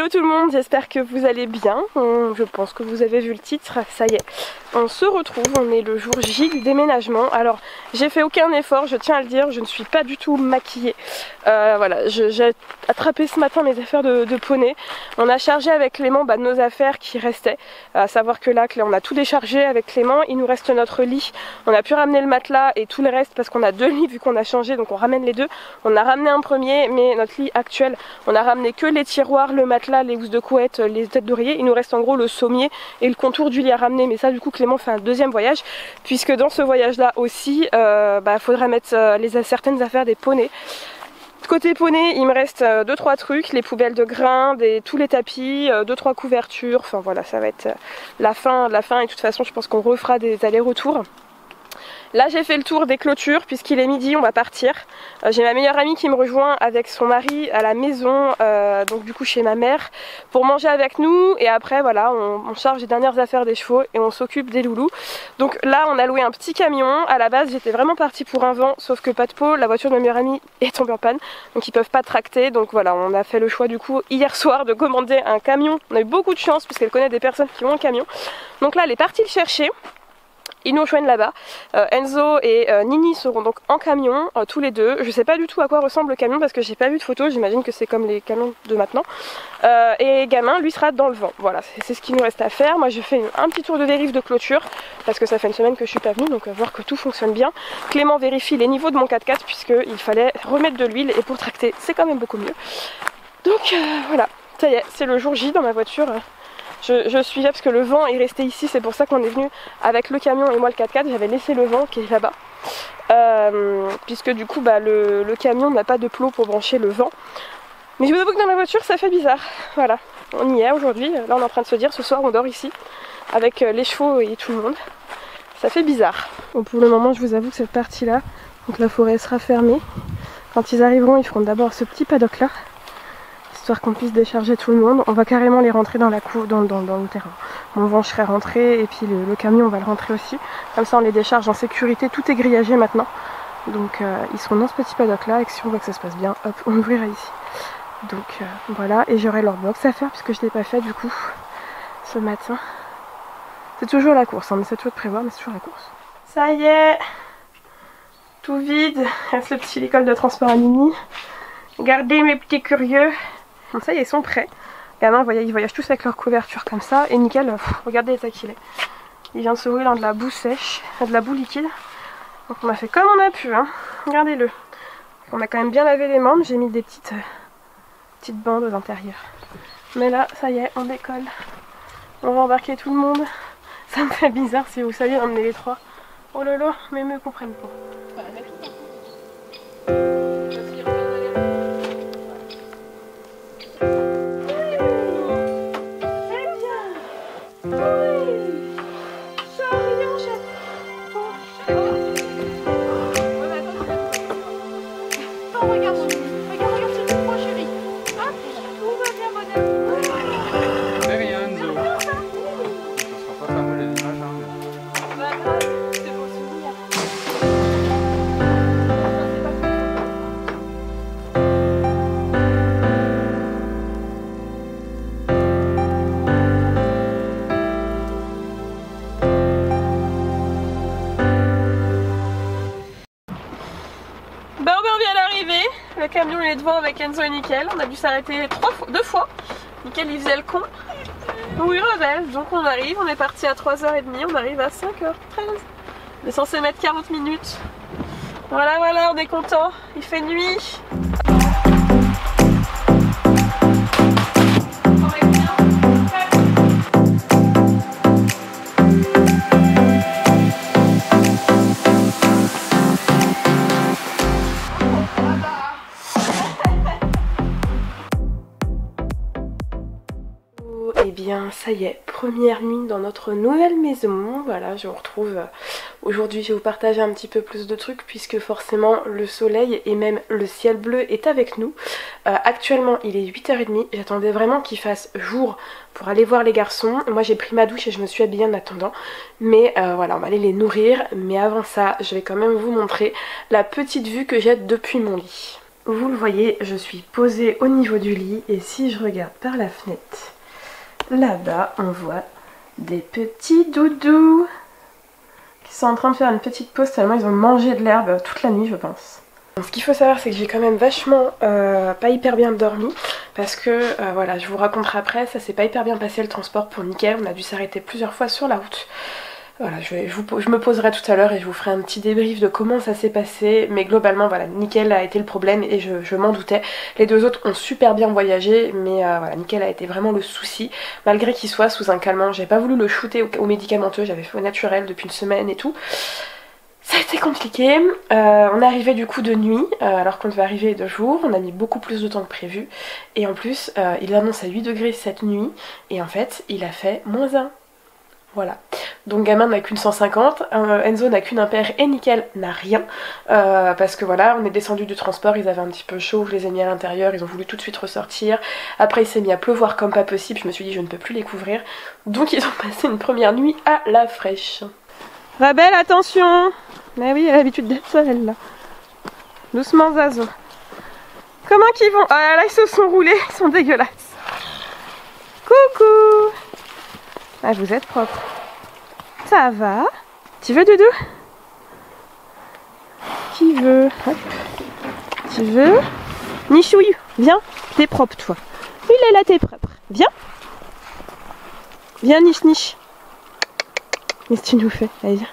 Hello tout le monde, j'espère que vous allez bien. Je pense que vous avez vu le titre, ça y est. On se retrouve, on est le jour J du déménagement. Alors j'ai fait aucun effort, je tiens à le dire, je ne suis pas du tout maquillée. Voilà, j'ai attrapé ce matin mes affaires de poney. On a chargé avec Clément nos affaires qui restaient. À savoir que là, on a tout déchargé avec Clément, il nous reste notre lit. On a pu ramener le matelas et tout le reste parce qu'on a deux lits vu qu'on a changé, donc on ramène les deux. On a ramené un premier, mais notre lit actuel, on a ramené que les tiroirs, le matelas, les housses de couette, les têtes d'oreiller. Il nous reste en gros le sommier et le contour du lit à ramener, mais ça du coup Clément fait un deuxième voyage, puisque dans ce voyage là aussi faudrait mettre certaines affaires des poneys. Côté poney, il me reste 2-3 trucs, les poubelles de grains, tous les tapis, 2-3 couvertures, enfin voilà, ça va être la fin, et de toute façon je pense qu'on refera des allers-retours. Là j'ai fait le tour des clôtures puisqu'il est midi, on va partir. J'ai ma meilleure amie qui me rejoint avec son mari à la maison, donc du coup chez ma mère, pour manger avec nous. Et après voilà, on charge les dernières affaires des chevaux et on s'occupe des loulous. Donc là on a loué un petit camion. À la base j'étais vraiment partie pour un vent, sauf que pas de peau, la voiture de ma meilleure amie est tombée en panne, donc ils peuvent pas tracter. Donc voilà, on a fait le choix du coup hier soir de commander un camion. On a eu beaucoup de chance puisqu'elle connaît des personnes qui ont un camion. Donc là elle est partie le chercher. Ils nous rejoignent là-bas. Enzo et Nini seront donc en camion, tous les deux. Je sais pas du tout à quoi ressemble le camion parce que j'ai pas vu de photo, j'imagine que c'est comme les camions de maintenant. Et Gamin, lui, sera dans le vent. Voilà, c'est ce qu'il nous reste à faire. Moi, je fais un petit tour de vérif de clôture parce que ça fait une semaine que je suis pas venue, donc voir que tout fonctionne bien. Clément vérifie les niveaux de mon 4x4 puisqu'il fallait remettre de l'huile et pour tracter, c'est quand même beaucoup mieux. Donc voilà, ça y est, c'est le jour J dans ma voiture. Je suis là parce que le vent est resté ici, c'est pour ça qu'on est venu avec le camion et moi le 4x4. J'avais laissé le vent qui est là-bas, puisque du coup le camion n'a pas de plot pour brancher le vent. Mais je vous avoue que dans ma voiture ça fait bizarre. Voilà, on y est aujourd'hui, là on est en train de se dire ce soir on dort ici avec les chevaux et tout le monde. Ça fait bizarre. Bon, pour le moment je vous avoue que cette partie là, donc la forêt sera fermée. Quand ils arriveront ils feront d'abord ce petit paddock là, histoire qu'on puisse décharger tout le monde. On va carrément les rentrer dans la cour, dans le terrain. Mon vent je serai rentré et puis le camion on va le rentrer aussi. Comme ça on les décharge en sécurité, tout est grillagé maintenant. Donc ils seront dans ce petit paddock là et si on voit que ça se passe bien, hop, on ouvrira ici. Donc voilà, et j'aurai leur box à faire puisque je ne l'ai pas fait du coup ce matin. C'est toujours la course, on essaie toujours de prévoir mais c'est toujours la course. Ça y est, tout vide, reste le petit l'école de transport à Nini. Regardez mes petits curieux. Bon, ça y est, ils sont prêts. Gamin, ils voyagent tous avec leur couverture comme ça. Et nickel, regardez l'état qu'il est. Il vient de se rouler dans de la boue sèche, de la boue liquide. Donc on a fait comme on a pu, hein. Regardez-le. On a quand même bien lavé les membres. J'ai mis des petites bandes aux intérieurs. Mais là, ça y est, on décolle. On va embarquer tout le monde. Ça me fait bizarre si vous saviez emmener les trois. Oh là là, mais ils me comprennent pas. Le camion il est devant avec Enzo et Nickel. On a dû s'arrêter 2 fois. Nickel il faisait le con. Oui, rebelle. Donc on arrive, on est parti à 3h30, on arrive à 5h13. On est censé mettre 40 minutes. Voilà, on est content. Il fait nuit. Et bien ça y est, première nuit dans notre nouvelle maison. Voilà, je vous retrouve aujourd'hui, je vais vous partager un petit peu plus de trucs puisque forcément le soleil et même le ciel bleu est avec nous. Actuellement il est 8h30, j'attendais vraiment qu'il fasse jour pour aller voir les garçons. Moi j'ai pris ma douche et je me suis habillée en attendant. Mais voilà, on va aller les nourrir. Mais avant ça, je vais quand même vous montrer la petite vue que j'ai depuis mon lit. vous le voyez, je suis posée au niveau du lit et si je regarde par la fenêtre, là-bas on voit des petits doudous qui sont en train de faire une petite pause tellement ils ont mangé de l'herbe toute la nuit je pense. Ce qu'il faut savoir c'est que j'ai quand même vachement pas hyper bien dormi parce que voilà, je vous raconterai après, ça s'est pas hyper bien passé le transport pour Nickel, on a dû s'arrêter plusieurs fois sur la route. Voilà, je me poserai tout à l'heure et je vous ferai un petit débrief de comment ça s'est passé, mais globalement voilà, Nickel a été le problème et je m'en doutais. Les deux autres ont super bien voyagé, mais voilà, Nickel a été vraiment le souci, malgré qu'il soit sous un calmant. J'ai pas voulu le shooter au médicamenteux, j'avais fait au naturel depuis une semaine et tout. Ça a été compliqué, on est arrivé du coup de nuit, alors qu'on devait arriver de jour, on a mis beaucoup plus de temps que prévu, et en plus il annonce à 8 degrés cette nuit, et en fait il a fait -1. Voilà, donc gamin n'a qu'une 150, Enzo n'a qu'une impair et Nickel n'a rien, parce que voilà, on est descendu du transport, ils avaient un petit peu chaud, je les ai mis à l'intérieur, ils ont voulu tout de suite ressortir, après il s'est mis à pleuvoir comme pas possible, je me suis dit je ne peux plus les couvrir, donc ils ont passé une première nuit à la fraîche. Rabel, attention! Mais oui, elle a l'habitude d'être seule elle là. Doucement Zazo. Comment qu'ils vont? Ah là ils se sont roulés, ils sont dégueulasses. Coucou! Ah, vous êtes propre. Ça va? Tu veux doudou? Qui veut? Hop. Tu veux? Nichouille, viens. T'es propre toi. Il est là, t'es propre. Viens. Viens, niche, niche. Qu'est-ce que tu nous fais? Allez, viens.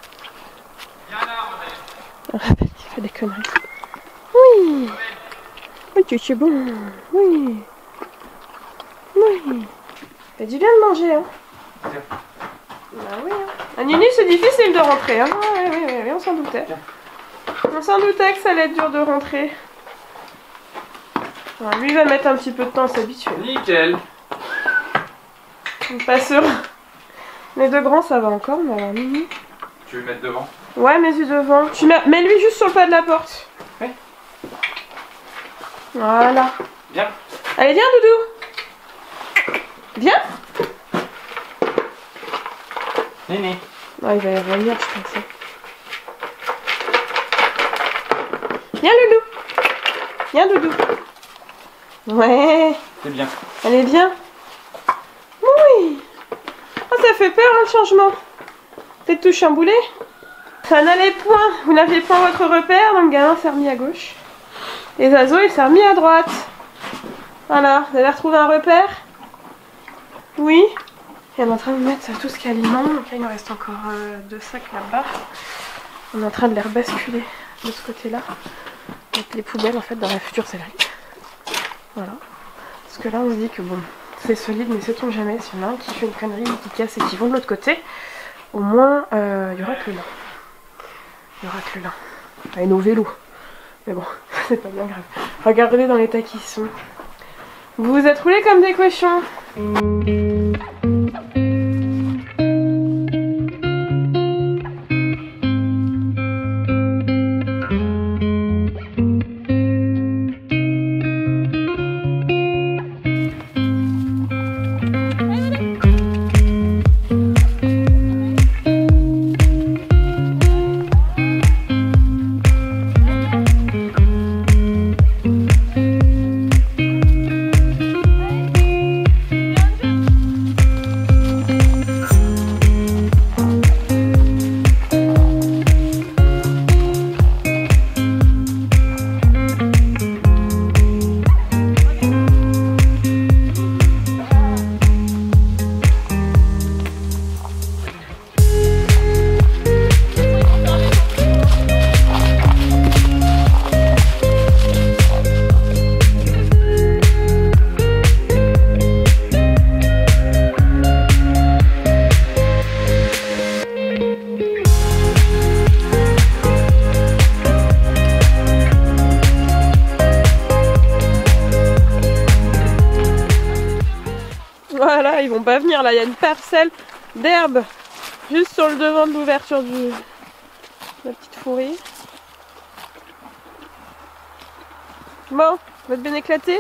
Rappelle qu'il fait des conneries. Oui. Oui, tu es bon. Oui. Oui. T'as du bien de manger, hein? Bah oui, hein. À Nini c'est difficile de rentrer, hein. Oui, on s'en doutait. On s'en doutait que ça allait être dur de rentrer. Alors, lui il va mettre un petit peu de temps à s'habituer. Nickel. Pas sûr. Les deux grands ça va encore, mais alors Nini. Tu veux le mettre devant? Ouais, mets-lui devant. Mets-lui juste sur le pas de la porte. Ouais. Voilà. Viens. Allez, viens Doudou. Viens. Néné. Oh, il va y revenir, je pense. Viens, Loulou. Viens, Doudou. Ouais. C'est bien. Elle est bien. Oui. Oh, ça fait peur, hein, le changement. Peut-être tout chamboulé. Ça n'allait point. Vous n'aviez point votre repère, donc gamin s'est remis à gauche. Et Zazo, il s'est remis à droite. Voilà. Vous avez retrouvé un repère? Oui. Et on est en train de mettre tout ce qui est aliment, donc là il nous reste encore 2 sacs là-bas. On est en train de les rebasculer de ce côté-là, mettre les poubelles en fait dans la future sellerie. Voilà. Parce que là on se dit que bon, c'est solide, mais sait-on jamais, s'il y en a un qui fait une connerie, qui casse et qui vont de l'autre côté, au moins il y aura que le lin. Il y aura que le lin. Et nos vélos. Mais bon, c'est pas bien grave. Regardez dans l'état qu'ils sont. Vous vous êtes roulés comme des cochons. Voilà, ils vont pas venir là, il y a une parcelle d'herbe juste sur le devant de l'ouverture de la petite fourrure. Bon, va te bien éclater.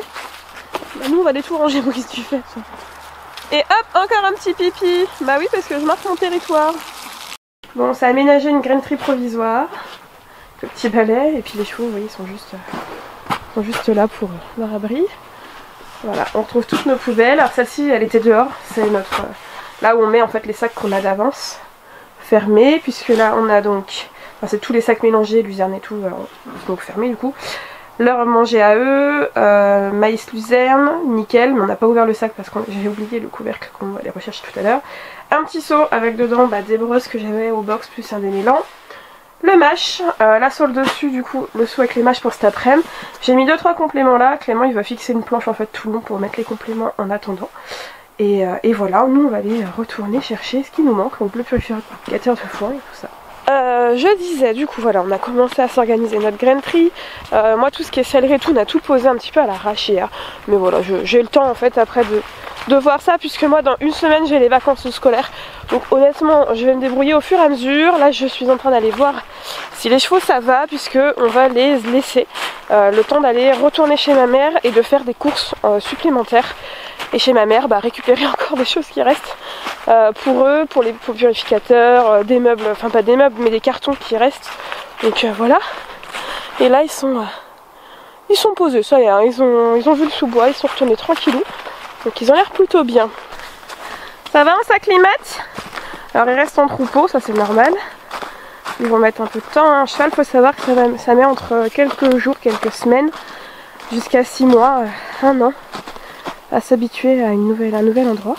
Bah nous on va aller tout ranger, qu'est-ce que tu fais ça? Et hop, encore un petit pipi. Bah oui, parce que je marque mon territoire. Bon, ça a aménagé une grainerie provisoire. Le petit balai, et puis les chevaux, vous voyez, ils sont juste sont juste là pour leur abri. Voilà, on retrouve toutes nos poubelles. Alors celle-ci, elle était dehors. C'est notre là où on met en fait les sacs qu'on a d'avance fermés, puisque là on a donc, enfin, c'est tous les sacs mélangés, luzerne et tout, donc fermés du coup. Leur manger à eux, maïs luzerne, nickel, mais on n'a pas ouvert le sac parce que j'ai oublié le couvercle qu'on va aller rechercher tout à l'heure. Un petit seau avec dedans des brosses que j'avais au box plus un démêlant. Le mash, la sole dessus du coup, le seau avec les mâches pour cet après-midi. J'ai mis 2-3 compléments là, Clément il va fixer une planche en fait tout le long pour mettre les compléments en attendant. Et voilà, nous on va aller retourner chercher ce qui nous manque, donc le purificateur de foin et tout ça. Je disais, du coup voilà, on a commencé à s'organiser notre grainerie. Moi tout ce qui est céleri et tout, on a tout posé un petit peu à l'arraché. Hein. Mais voilà, j'ai le temps en fait après de voir ça, puisque moi dans une semaine j'ai les vacances scolaires. Donc honnêtement je vais me débrouiller au fur et à mesure. Là je suis en train d'aller voir si les chevaux ça va, puisque on va les laisser le temps d'aller retourner chez ma mère et de faire des courses supplémentaires. Et chez ma mère, récupérer encore des choses qui restent pour eux, pour les purificateurs, des meubles, enfin pas des meubles mais des cartons qui restent. Donc voilà. Et là ils sont posés, ça y est, hein, ils ont vu le sous-bois, ils sont retournés tranquillou. Donc ils ont l'air plutôt bien. Ça va, on s'acclimate? Alors ils restent en troupeau, ça c'est normal. Ils vont mettre un peu de temps. Un cheval, il faut savoir que ça met entre quelques jours, quelques semaines, jusqu'à 6 mois, 1 an, à s'habituer à un nouvel endroit.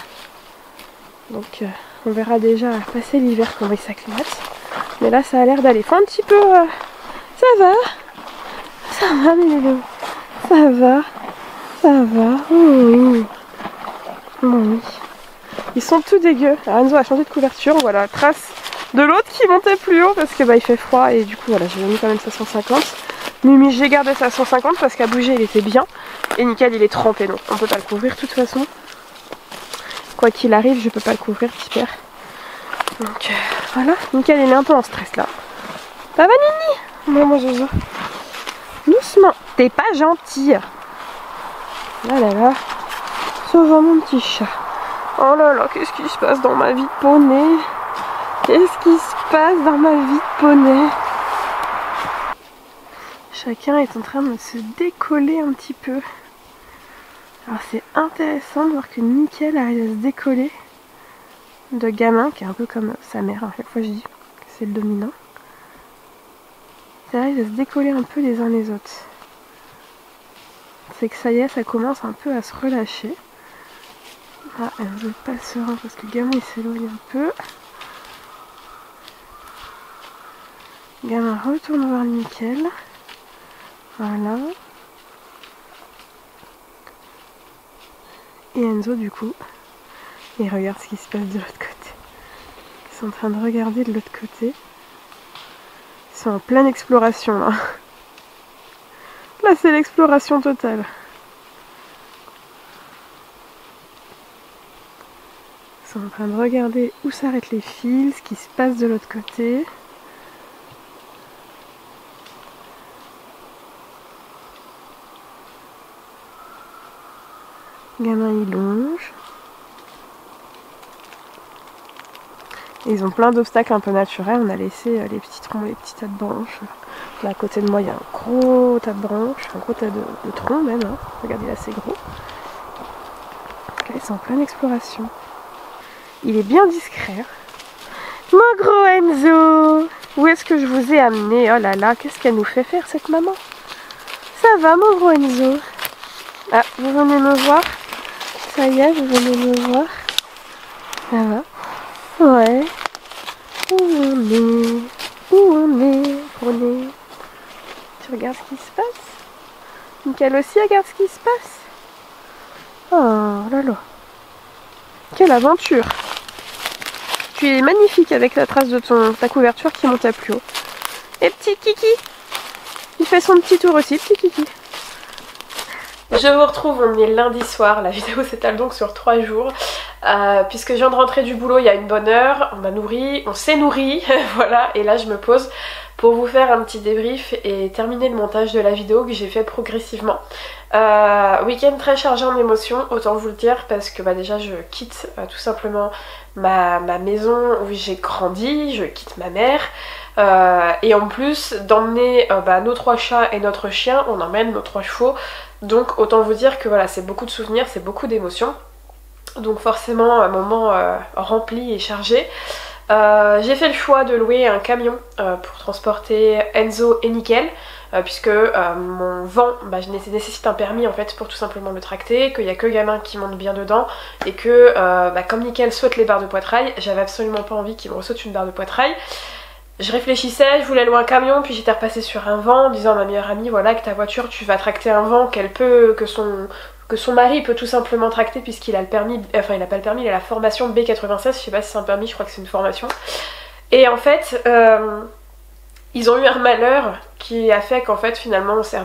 Donc on verra déjà passer l'hiver comment ils s'acclimatent. Mais là ça a l'air d'aller. Faut un petit peu... Ça va mes loulous. Ça va. Oui. Oui. Ils sont tout dégueux. Alors Enzo a changé de couverture. Voilà, trace de l'autre qui montait plus haut parce que il fait froid. Et du coup voilà, j'ai mis quand même sa 150. Mimi, j'ai gardé sa 150 parce qu'à bouger il était bien. Et Nickel il est trempé, donc on peut pas le couvrir de toute façon. Quoi qu'il arrive, je peux pas le couvrir, Piper. Donc voilà, Nickel il est un peu en stress là. Ça va Nini? Non, moi Jojo. Doucement, t'es pas gentille. Là là là. Ça va mon petit chat. Oh là là, qu'est-ce qui se passe dans ma vie de poney? Qu'est-ce qui se passe dans ma vie de poney? Chacun est en train de se décoller un petit peu. Alors c'est intéressant de voir que Nickel arrive à se décoller de Gamin, qui est un peu comme sa mère. À chaque fois je dis que c'est le dominant. Ils arrivent à se décoller un peu les uns les autres. C'est que ça y est, ça commence un peu à se relâcher. Ah, elle ne veut pas serein parce que Gamin il s'éloigne un peu. Gamin retourne voir Nickel. Voilà. Et Enzo du coup, il regarde ce qui se passe de l'autre côté. Ils sont en train de regarder de l'autre côté. Ils sont en pleine exploration là. Là c'est l'exploration totale. Ils sont en train de regarder où s'arrêtent les fils, ce qui se passe de l'autre côté. Gamin il longe. Et ils ont plein d'obstacles un peu naturels. On a laissé les petits troncs, les petits tas de branches. Là à côté de moi il y a un gros tas de branches, un gros tas de troncs même. Hein. Regardez là c'est gros. Donc là ils sont en pleine exploration. Il est bien discret. Mon gros Enzo! Où est-ce que je vous ai amené? Oh là là, qu'est-ce qu'elle nous fait faire cette maman? Ça va mon gros Enzo? Ah, vous venez me voir? Ça y est, vous venez me voir? Ça va? Ouais. Où on est? Prenez. Tu regardes ce qui se passe? Nickel aussi regarde ce qui se passe? Oh là là. Quelle aventure! Tu es magnifique avec la trace de ta couverture qui monte à plus haut. Et petit Kiki! Il fait son petit tour aussi, petit Kiki. Je vous retrouve, on est lundi soir, la vidéo s'étale donc sur 3 jours. puisque je viens de rentrer du boulot il y a une bonne heure, on m'a nourri, on s'est nourri, voilà, et là je me pose pour vous faire un petit débrief et terminer le montage de la vidéo que j'ai fait progressivement. Week-end très chargé en émotions, autant vous le dire, parce que déjà je quitte tout simplement ma maison où j'ai grandi, je quitte ma mère, et en plus d'emmener nos 3 chats et notre chien, on emmène nos 3 chevaux, donc autant vous dire que voilà, c'est beaucoup de souvenirs, c'est beaucoup d'émotions, donc forcément un moment rempli et chargé. J'ai fait le choix de louer un camion pour transporter Enzo et Nickel, puisque mon vent nécessite un permis en fait pour tout simplement le tracter, qu'il n'y a que gamin qui monte bien dedans, et que comme Nickel saute les barres de poitrail, j'avais absolument pas envie qu'il me ressaute une barre de poitrail. Je réfléchissais, je voulais louer un camion, puis j'étais repassée sur un vent en disant à ma meilleure amie, voilà, que ta voiture tu vas tracter un vent que son mari peut tout simplement tracter, puisqu'il a le permis, enfin il n'a pas le permis, il a la formation B96, je sais pas si c'est un permis, je crois que c'est une formation. Et en fait, ils ont eu un malheur qui a fait qu'en fait finalement on s'est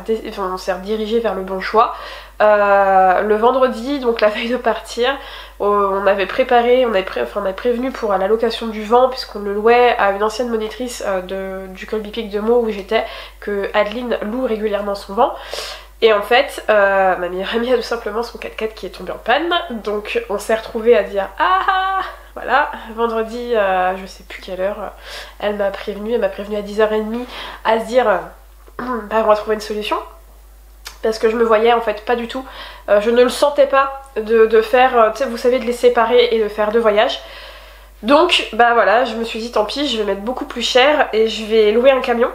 redirigé vers le bon choix. Le vendredi, donc la veille de partir, on avait prévenu pour la location du vent, puisqu'on le louait à une ancienne monitrice du col Bipic de Meaux où j'étais, que Adeline loue régulièrement son vent. Et en fait, ma meilleure amie a tout simplement son 4x4 qui est tombé en panne, donc on s'est retrouvés à dire ah voilà, vendredi, je sais plus quelle heure, elle m'a prévenu à 10h30 à se dire on va trouver une solution. Parce que je me voyais en fait pas du tout, je ne le sentais pas de faire, vous savez, de les séparer et de faire 2 voyages. Donc voilà, je me suis dit tant pis, je vais mettre beaucoup plus cher et je vais louer un camion.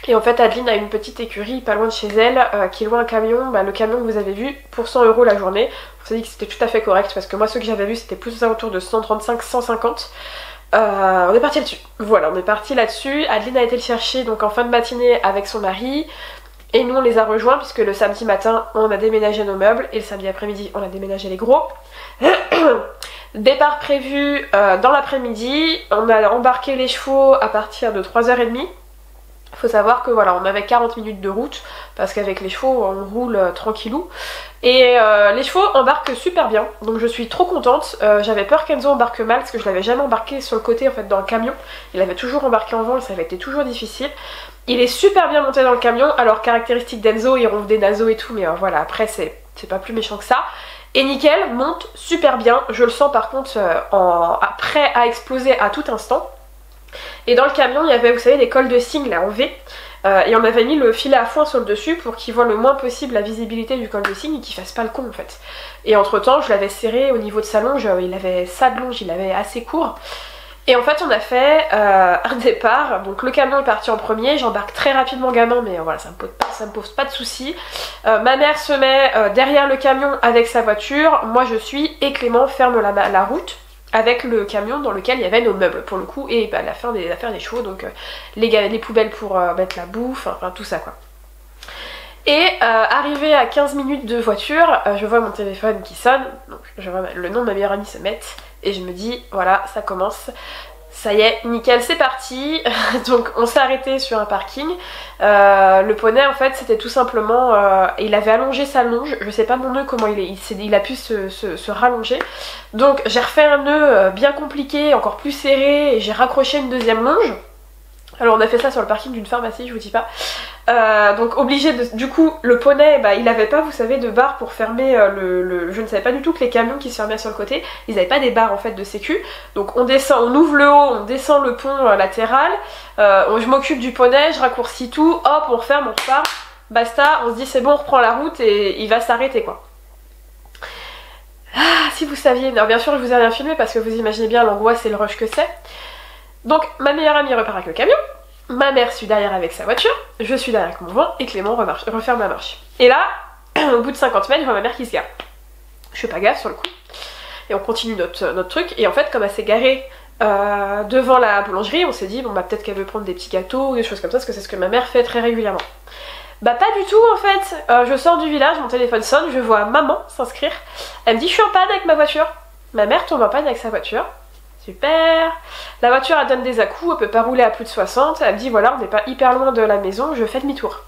Et en fait Adeline a une petite écurie pas loin de chez elle qui loue un camion, le camion que vous avez vu pour 100 € la journée. On s'est dit que c'était tout à fait correct parce que moi ceux que j'avais vu c'était plus aux alentours de 135-150. On est parti là-dessus. Voilà, on est parti là-dessus. Adeline a été le chercher donc en fin de matinée avec son mari. Et nous on les a rejoints puisque le samedi matin on a déménagé nos meubles et le samedi après-midi on a déménagé les gros. Départ prévu dans l'après-midi, on a embarqué les chevaux à partir de 3h30. Faut savoir que voilà, on avait 40 minutes de route parce qu'avec les chevaux on roule tranquillou. Et les chevaux embarquent super bien, donc je suis trop contente. J'avais peur qu'Enzo embarque mal parce que je l'avais jamais embarqué sur le côté en fait dans le camion. Il avait toujours embarqué en vent et ça avait été toujours difficile. Il est super bien monté dans le camion, alors caractéristique d'Enzo, il ronfle des naseaux et tout, mais voilà, après c'est pas plus méchant que ça. Et Nickel monte super bien, je le sens par contre prêt à exploser à tout instant. Et dans le camion il y avait, vous savez, des cols de cygne là en V, et on avait mis le filet à foin sur le dessus pour qu'il voit le moins possible la visibilité du col de cygne et qu'il fasse pas le con en fait. Et entre temps je l'avais serré au niveau de sa longe, il avait ça de longe, il avait assez court. Et en fait on a fait un départ, donc le camion est parti en premier, j'embarque très rapidement gamin mais voilà ça me pose pas de soucis. Ma mère se met derrière le camion avec sa voiture, moi je suis et Clément ferme la route avec le camion dans lequel il y avait nos meubles pour le coup et l'affaire des chevaux, donc les poubelles pour mettre la bouffe, enfin tout ça quoi. Et arrivé à 15 minutes de voiture, je vois mon téléphone qui sonne, donc je vois le nom de ma meilleure amie se mettre et je me dis voilà ça commence, ça y est, nickel, c'est parti. Donc on s'est arrêté sur un parking. Le poney en fait c'était tout simplement, il avait allongé sa longe, je sais pas mon nœud comment il a pu se rallonger. Donc j'ai refait un nœud bien compliqué, encore plus serré, et j'ai raccroché une deuxième longe. Alors on a fait ça sur le parking d'une pharmacie, je vous dis pas. Donc obligé de... Du coup le poney, il avait pas, vous savez, de barre pour fermer Je ne savais pas du tout que les camions qui se fermaient sur le côté, ils avaient pas des barres en fait de sécu. Donc on descend, on ouvre le haut, on descend le pont latéral, je m'occupe du poney, je raccourcis tout, hop on referme, on repart, basta, on se dit c'est bon, on reprend la route et il va s'arrêter quoi. Ah, si vous saviez, alors bien sûr je vous ai rien filmé parce que vous imaginez bien l'angoisse et le rush que c'est. Donc ma meilleure amie repart avec le camion, ma mère suit derrière avec sa voiture, je suis derrière avec mon vent et Clément referme la marche. Et là, au bout de 50 mètres, je vois ma mère qui se gare. Je fais pas gaffe sur le coup. Et on continue notre truc, et en fait comme elle s'est garée devant la boulangerie, on s'est dit bon peut-être qu'elle veut prendre des petits gâteaux ou des choses comme ça, parce que c'est ce que ma mère fait très régulièrement. Bah pas du tout en fait, je sors du village, mon téléphone sonne, je vois maman s'inscrire, elle me dit je suis en panne avec ma voiture. Ma mère tombe en panne avec sa voiture. Super. La voiture elle donne des à-coups, elle peut pas rouler à plus de 60, elle me dit voilà on n'est pas hyper loin de la maison, je fais demi-tour.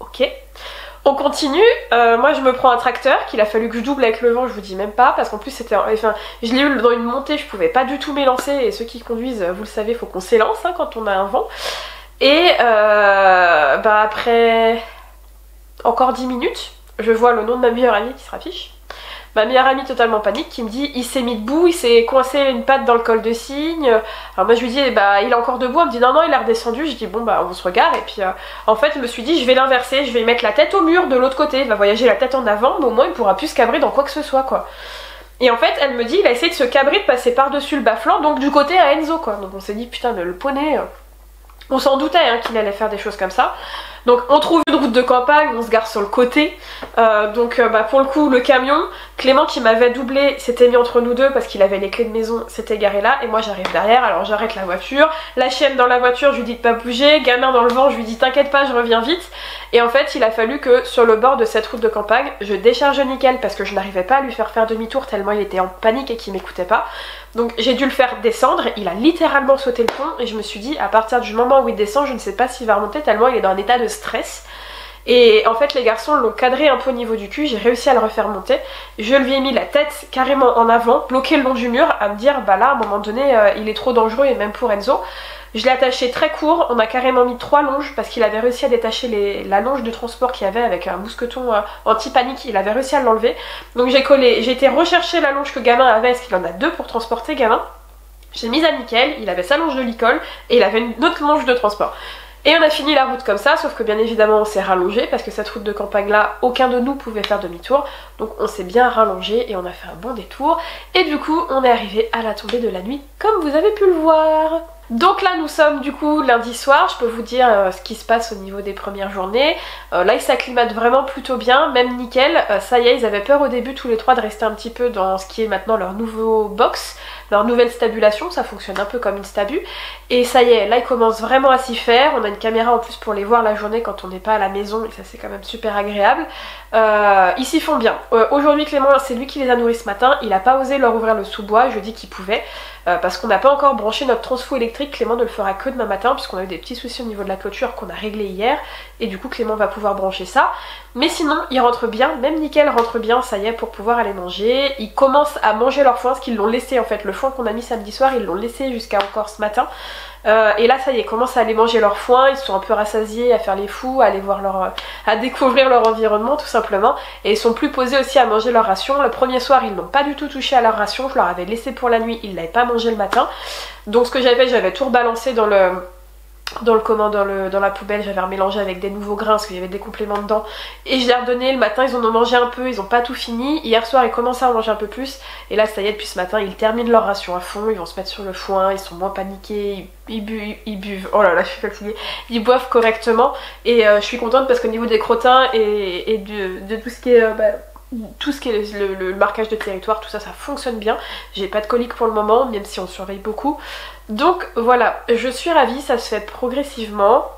Ok. On continue, moi je me prends un tracteur qu'il a fallu que je double avec le vent, je vous dis même pas, parce qu'en plus c'était, enfin je l'ai eu dans une montée, je pouvais pas du tout m'élancer, et ceux qui conduisent, vous le savez, faut qu'on s'élance hein, quand on a un vent. Et bah après encore 10 minutes, je vois le nom de ma meilleure amie qui se raffiche. Ma meilleure amie totalement panique qui me dit il s'est mis debout, il s'est coincé une patte dans le col de cygne. Alors moi je lui dis bah il est encore debout, elle me dit non il est redescendu. Je dis bon bah on se regarde et puis en fait je me suis dit je vais l'inverser, je vais mettre la tête au mur de l'autre côté, il va voyager la tête en avant mais au moins il pourra plus se cabrer dans quoi que ce soit quoi. Et en fait elle me dit il a essayé de se cabrer, de passer par dessus le bas-flanc, donc du côté à Enzo quoi. Donc on s'est dit putain mais le poney, on s'en doutait hein, qu'il allait faire des choses comme ça. Donc on trouve une route de campagne, on se gare sur le côté, bah, pour le coup le camion, Clément qui m'avait doublé s'était mis entre nous deux parce qu'il avait les clés de maison, s'était garé là et moi j'arrive derrière, alors j'arrête la voiture, la chienne dans la voiture je lui dis de pas bouger, gamin dans le vent je lui dis t'inquiète pas je reviens vite, et en fait il a fallu que sur le bord de cette route de campagne je décharge Nickel parce que je n'arrivais pas à lui faire demi-tour tellement il était en panique et qu'il m'écoutait pas. Donc j'ai dû le faire descendre, il a littéralement sauté le pont et je me suis dit à partir du moment où il descend je ne sais pas s'il va remonter tellement il est dans un état de stress. Et en fait les garçons l'ont cadré un peu au niveau du cul, j'ai réussi à le refaire monter. Je lui ai mis la tête carrément en avant, bloqué le long du mur, à me dire bah là à un moment donné il est trop dangereux et même pour Enzo. Je l'ai attaché très court, on a carrément mis 3 longes parce qu'il avait réussi à détacher la longe de transport qu'il y avait avec un mousqueton anti-panique, il avait réussi à l'enlever. Donc j'ai été rechercher la longe que Gamin avait, parce qu'il en a 2 pour transporter Gamin. J'ai mise à Nickel, il avait sa longe de licol et il avait une autre longe de transport. Et on a fini la route comme ça, sauf que bien évidemment on s'est rallongé parce que cette route de campagne là, aucun de nous pouvait faire demi-tour. Donc on s'est bien rallongé et on a fait un bon détour. Et du coup on est arrivé à la tombée de la nuit comme vous avez pu le voir. Donc là nous sommes du coup lundi soir, je peux vous dire ce qui se passe au niveau des premières journées. Là ils s'acclimatent vraiment plutôt bien, même Nickel, ça y est ils avaient peur au début tous les trois de rester un petit peu dans ce qui est maintenant leur nouveau box, leur nouvelle stabulation, ça fonctionne un peu comme une stabu. Et ça y est, là ils commencent vraiment à s'y faire, on a une caméra en plus pour les voir la journée quand on n'est pas à la maison et ça c'est quand même super agréable. Ils s'y font bien. Aujourd'hui Clément c'est lui qui les a nourris ce matin, il a pas osé leur ouvrir le sous-bois, je dis qu'il pouvait. Parce qu'on n'a pas encore branché notre transfo électrique, Clément ne le fera que demain matin puisqu'on a eu des petits soucis au niveau de la clôture qu'on a réglé hier et du coup Clément va pouvoir brancher ça. Mais sinon il rentre bien, même Nickel rentre bien, ça y est, pour pouvoir aller manger. Ils commencent à manger leur foin, ce qu'ils l'ont laissé en fait, le foin qu'on a mis samedi soir ils l'ont laissé jusqu'à encore ce matin. Et là ça y est, ils commencent à aller manger leur foin, ils sont un peu rassasiés, à faire les fous, à aller voir à découvrir leur environnement tout simplement. Et ils sont plus posés aussi à manger leur ration. Le premier soir ils n'ont pas du tout touché à leur ration, je leur avais laissé pour la nuit, ils l'avaient pas mangé le matin. Donc ce que j'avais fait, j'avais tout rebalancé dans la poubelle, j'avais remélangé avec des nouveaux grains parce qu'il y avait des compléments dedans et je l'ai redonné. Le matin ils en ont mangé un peu, ils ont pas tout fini. Hier soir ils commençaient à en manger un peu plus et là ça y est, depuis ce matin ils terminent leur ration à fond, ils vont se mettre sur le foin, ils sont moins paniqués, ils buvent, oh là là je suis fatiguée, ils boivent correctement et je suis contente parce qu'au niveau des crottins et de tout ce qui est tout ce qui est le marquage de territoire, tout ça, ça fonctionne bien. J'ai pas de colique pour le moment, même si on surveille beaucoup. Donc voilà, je suis ravie, ça se fait progressivement.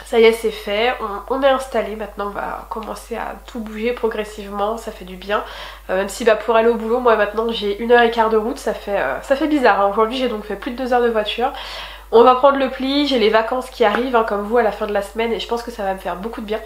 Ça y est, c'est fait, on est installé, maintenant on va commencer à tout bouger progressivement, ça fait du bien. Même si pour aller au boulot, moi maintenant j'ai 1h15 de route, ça fait bizarre. Hein. Aujourd'hui j'ai donc fait plus de 2 heures de voiture. On va prendre le pli, j'ai les vacances qui arrivent, hein, comme vous, à la fin de la semaine, et je pense que ça va me faire beaucoup de bien.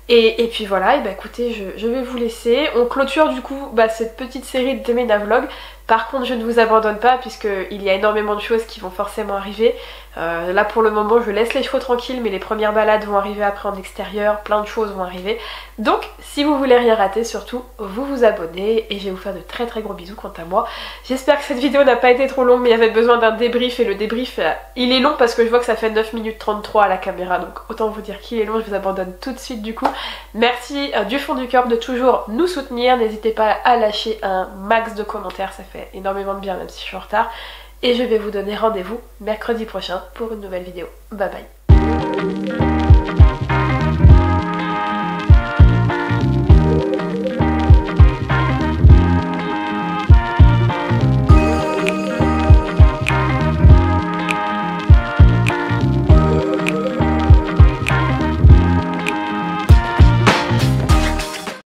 Et puis voilà, et écoutez, je vais vous laisser. On clôture du coup cette petite série de Demena Vlog. Par contre je ne vous abandonne pas puisqu'il y a énormément de choses qui vont forcément arriver. Là pour le moment je laisse les chevaux tranquilles, mais les premières balades vont arriver après en extérieur, plein de choses vont arriver. Donc si vous voulez rien rater, surtout vous abonnez et je vais vous faire de très très gros bisous quant à moi. J'espère que cette vidéo n'a pas été trop longue, mais il y avait besoin d'un débrief et le débrief il est long parce que je vois que ça fait 9 minutes 33 à la caméra, donc autant vous dire qu'il est long. Je vous abandonne tout de suite du coup. Merci du fond du cœur de toujours nous soutenir, n'hésitez pas à lâcher un max de commentaires, ça fait énormément de bien même si je suis en retard. Et je vais vous donner rendez-vous mercredi prochain pour une nouvelle vidéo. Bye bye.